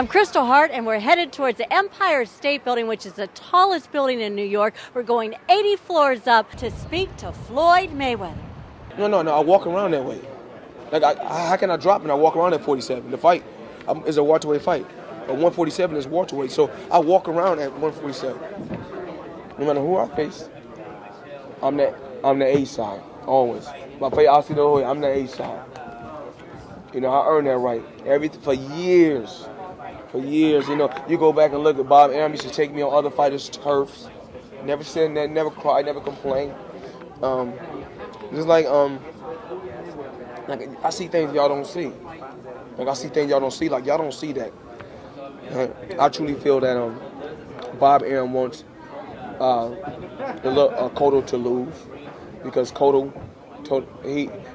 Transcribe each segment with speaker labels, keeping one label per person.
Speaker 1: I'm Kristal Hart, and we're headed towards the Empire State Building, which is the tallest building in New York. We're going 80 floors up to speak to Floyd Mayweather.
Speaker 2: No, I walk around that way. Like, how can I drop and I walk around at 47? The fight is a welterweight fight. But 147 is welterweight, so I walk around at 147. No matter who I face, I'm the A side, always. My fight, I'll see the whole way, I'm the A side. You know, I earned that right for years. For years, you know, you go back and look at Bob Arum used to take me on other fighters' turfs. Never said that, never cried, never complained. Just like I see things y'all don't see. Like I see things y'all don't see. Like y'all don't see that. I truly feel that Bob Arum wants Cotto to lose because Cotto told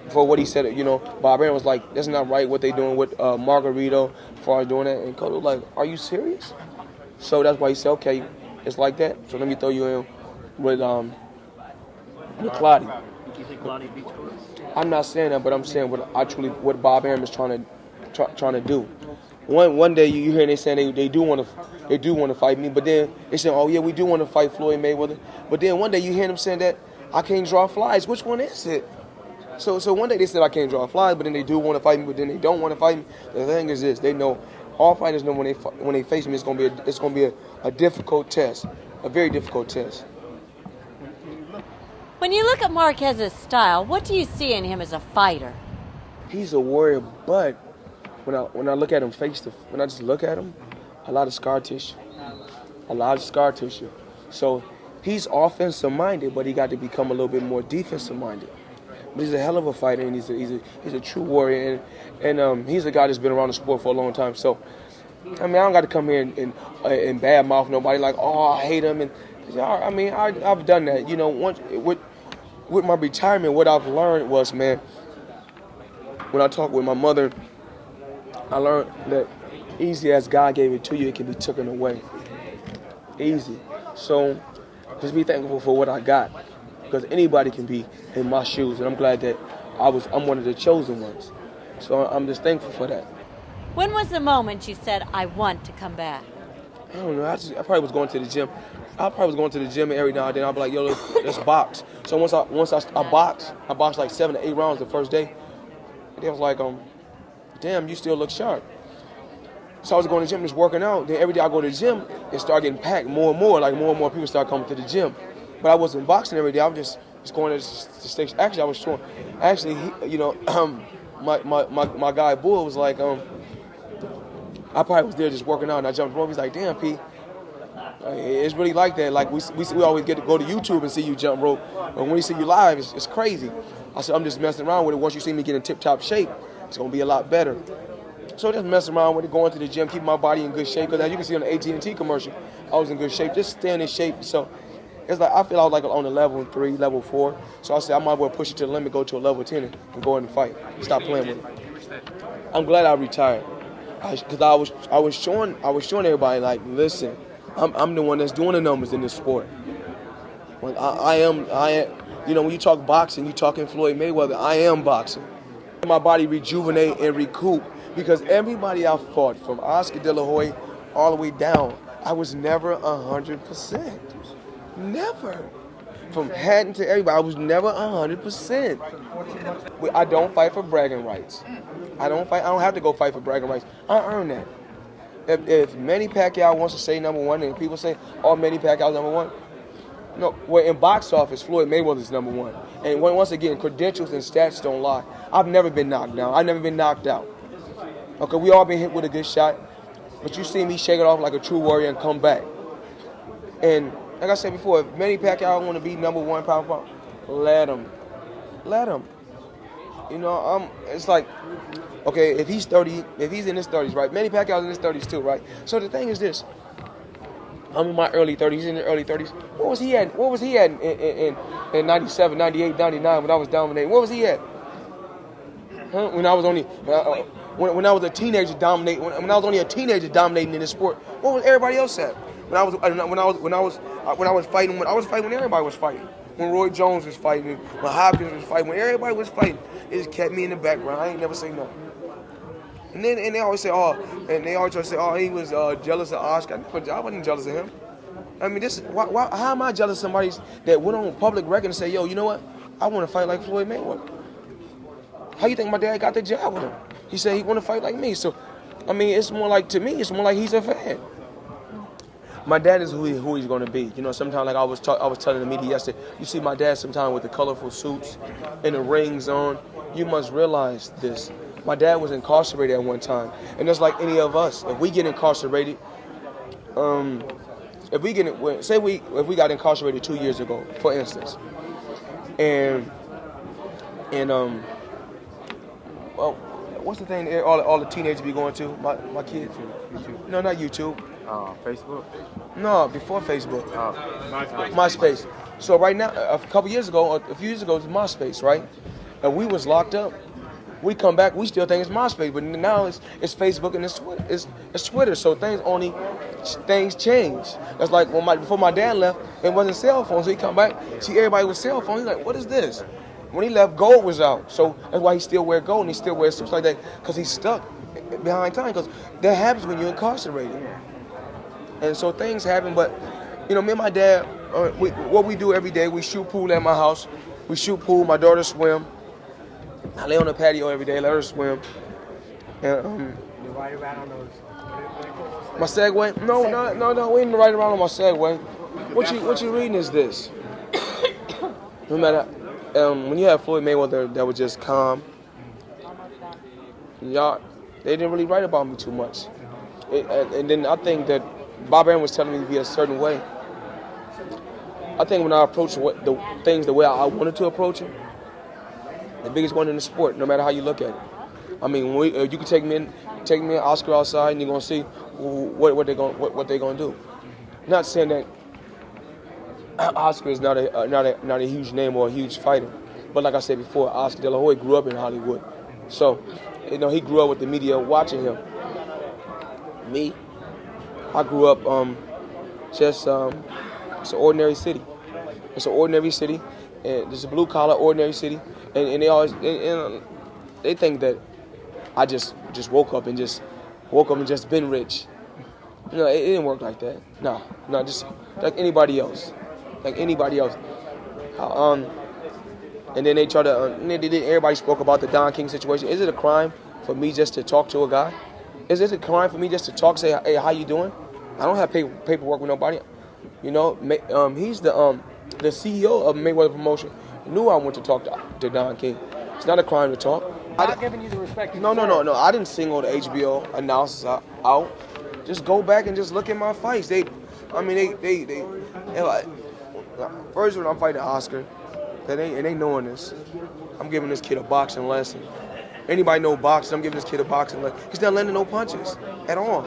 Speaker 2: for what he said. You know, Bob Arum was like, "That's not right. What they doing with Margarito as far as doing that." And Cotto was like, "Are you serious?" So that's why he said, "Okay, it's like that. So let me throw you in with Clotty."
Speaker 3: Do you think Clotty beats Cotto?
Speaker 2: I'm not saying that, but I'm saying what Bob Arum is trying to do. One day you hear they saying they do want to fight me, but then they say, "Oh yeah, we do want to fight Floyd Mayweather." But then one day you hear them saying that I can't draw flies. Which one is it? So one day they said I can't draw flies, but then they do want to fight me, but then they don't want to fight me. The thing is this: they know, all fighters know when they face me, it's gonna be a difficult test, a very difficult test.
Speaker 1: When you look at Marquez's style, what do you see in him as a fighter?
Speaker 2: He's a warrior, but when I look at him when I just look at him, a lot of scar tissue. So he's offensive minded, but he got to become a little bit more defensive minded. But he's a hell of a fighter, and he's a true warrior, and he's a guy that's been around the sport for a long time. So I mean, I don't got to come here and badmouth nobody like, "Oh, I hate him." And I mean, I've done that. You know, once with my retirement, what I've learned was, man, when I talk with my mother, I learned that easy as God gave it to you, it can be taken away. Easy. So just be thankful for what I got, because anybody can be in my shoes, and I'm glad that I'm one of the chosen ones. So I'm just thankful for that.
Speaker 1: When was the moment you said, "I want to come back"?
Speaker 2: I don't know. I probably was going to the gym. I and every now and then I'd be like, "Yo, let's box." So once I boxed like 7 to 8 rounds the first day. And they was like, "Damn, you still look sharp." So I was going to the gym, just working out. Then every day I go to the gym, it started getting packed more and more. Like more and more people started coming to the gym. But I wasn't boxing every day. I was just going to the station. Actually, I was showing. Actually, my guy Bull was like, I probably was there just working out, and I jumped rope. He's like, "Damn, P, it's really like that. Like we always get to go to YouTube and see you jump rope, but when we see you live, it's crazy." I said, "I'm just messing around with it. Once you see me get in tip-top shape, it's gonna be a lot better." So just messing around with it, going to the gym, keeping my body in good shape. Because as you can see on the AT&T commercial, I was in good shape, just staying in shape. So it's like I feel I was like on a level 3, level 4. So I said I might as well push it to the limit, go to a level 10, and go in and fight. Stop playing with it. I'm glad I retired, because I was showing everybody, like, listen, I'm the one that's doing the numbers in this sport. Like I am. You know, when you talk boxing, you talking Floyd Mayweather. I am boxing. My body rejuvenate and recoup, because everybody I fought, from Oscar De La Hoya all the way down, I was never 100%. Never. From Hatton to everybody, I was never 100%. I don't fight for bragging rights. I don't have to go fight for bragging rights. I earn that. If Manny Pacquiao wants to say number one, and people say, "Oh, Manny Pacquiao's number one," no. Well, in box office, Floyd Mayweather's number one. And once again, credentials and stats don't lie. I've never been knocked down. I've never been knocked out. Okay, we all been hit with a good shot, but you see me shake it off like a true warrior and come back. And like I said before, if Manny Pacquiao want to be number one pound for pound, let him. You know, it's like, okay, if he's 30, if he's in his 30s, right? Manny Pacquiao's in his 30s too, right? So the thing is this: I'm in my early 30s. He's in the early 30s. What was he at? What was he at in 97, 98, 99 when I was dominating? What was he at? Huh? When I was only when I was a teenager dominating. When I was only a teenager dominating in this sport, what was everybody else at? When I was fighting when everybody was fighting. When Roy Jones was fighting, when Hopkins was fighting, when everybody was fighting, it just kept me in the background. I ain't never say no. And they always say, they always try to say, he was jealous of Oscar. I wasn't jealous of him. I mean, how am I jealous of somebody that went on public record and say, yo, you know what? I want to fight like Floyd Mayweather. How you think my dad got the job with him? He said he want to fight like me. So, I mean, it's more like he's a fan. My dad is who he's going to be. You know, sometimes like I was telling the media yesterday, you see my dad sometimes with the colorful suits and the rings on. You must realize this. My dad was incarcerated at one time, and just like any of us, if we get incarcerated, if we got incarcerated 2 years ago, for instance, and well, what's the thing that all the teenagers be going to? My kids? YouTube. No, not YouTube.
Speaker 4: Facebook?
Speaker 2: No, before Facebook.
Speaker 4: MySpace.
Speaker 2: MySpace. So right now, a few years ago, it was MySpace, right? And we was locked up. We come back, we still think it's MySpace, but now it's Facebook and it's Twitter. So things change. That's like before my dad left, it wasn't cell phones. So he come back, see everybody with cell phones. He's like, what is this? When he left, gold was out. So that's why he still wear gold and he still wears suits like that, because he's stuck behind time. Because that happens when you're incarcerated. And so things happen, but you know, me and my dad, what we do every day, we shoot pool at my house. We shoot pool. My daughter swim. I lay on the patio every day, let her swim. And,
Speaker 4: You ride around on those.
Speaker 2: my Segway? No, we didn't ride around on my Segway. What you reading is this? No matter, when you have Floyd Mayweather that was just calm, y'all, they didn't really write about me too much. And then I think that Bob Aaron was telling me to be a certain way. I think when I approach the things the way I wanted to approach it, the biggest one in the sport, no matter how you look at it. I mean, you can take me and Oscar outside, and you're gonna see what they're gonna do. Not saying that Oscar is not a huge name or a huge fighter, but like I said before, Oscar De La Hoya grew up in Hollywood, so you know he grew up with the media watching him. Me, I grew up it's an ordinary city. It's an ordinary city, and it's a blue collar ordinary city. And they always they think that I just woke up and just been rich. You know, it didn't work like that. No, just like anybody else, And then they try to. Everybody spoke about the Don King situation. Is it a crime for me just to talk to a guy? Is it a crime for me just to talk? Say, hey, how you doing? I don't have paperwork with nobody. You know, he's the CEO of Mayweather Promotion. Knew I went to talk to Don King. It's not a crime to talk.
Speaker 4: I'm not giving you the respect you
Speaker 2: No.
Speaker 4: deserve.
Speaker 2: I didn't single the HBO announcers out. Just go back and just look at my fights. They like, first when I'm fighting Oscar, and they knowing this, I'm giving this kid a boxing lesson. Anybody know boxing? I'm giving this kid a boxing lesson. He's not landing no punches at all.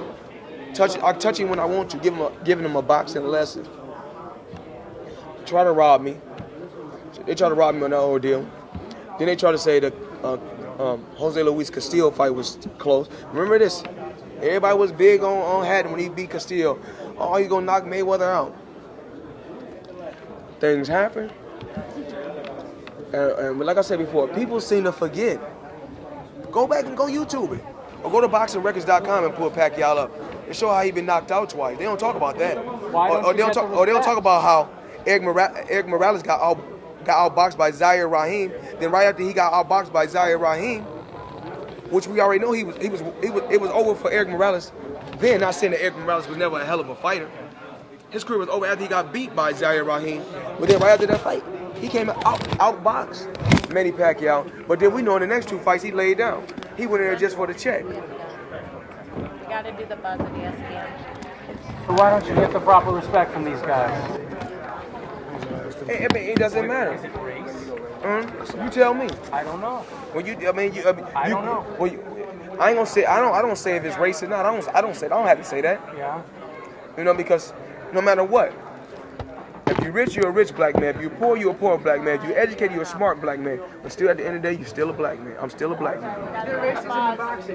Speaker 2: I touch him when I want to. Giving him a boxing lesson. Try to rob me. They try to rob me on that ordeal. Then they try to say the Jose Luis Castillo fight was close. Remember this? Everybody was big on Hatton when he beat Castillo. Oh, he's going to knock Mayweather out. Things happen. And like I said before, people seem to forget. Go back and go YouTube it. Or go to boxingrecords.com and pull Pacquiao up and show how he been knocked out twice. They don't talk about that. Or they don't talk about how Eric Morales got outboxed by Zaire Rahim. Then right after he got outboxed by Zaire Rahim, which we already know it was over for Eric Morales. Then, not saying that Eric Morales was never a hell of a fighter. His career was over after he got beat by Zaire Rahim. But then right after that fight, he came outboxed Manny Pacquiao. But then we know in the next two fights he laid down. He went in there just for the check.
Speaker 1: You gotta do the buzz at ESPN.
Speaker 4: So why don't you get the proper respect from these guys?
Speaker 2: It doesn't matter.
Speaker 4: Is it race?
Speaker 2: You tell me.
Speaker 4: I don't know.
Speaker 2: I
Speaker 4: don't know.
Speaker 2: Well, I ain't gonna say. I don't say if it's race or not. I don't have to say that.
Speaker 4: Yeah.
Speaker 2: You know, because no matter what, if you're rich, you're a rich black man. If you're poor, you're a poor black man. If you're educated, you're a smart black man. But still, at the end of the day, you're still a black man. I'm still a black man.
Speaker 1: Gotta do the buzz.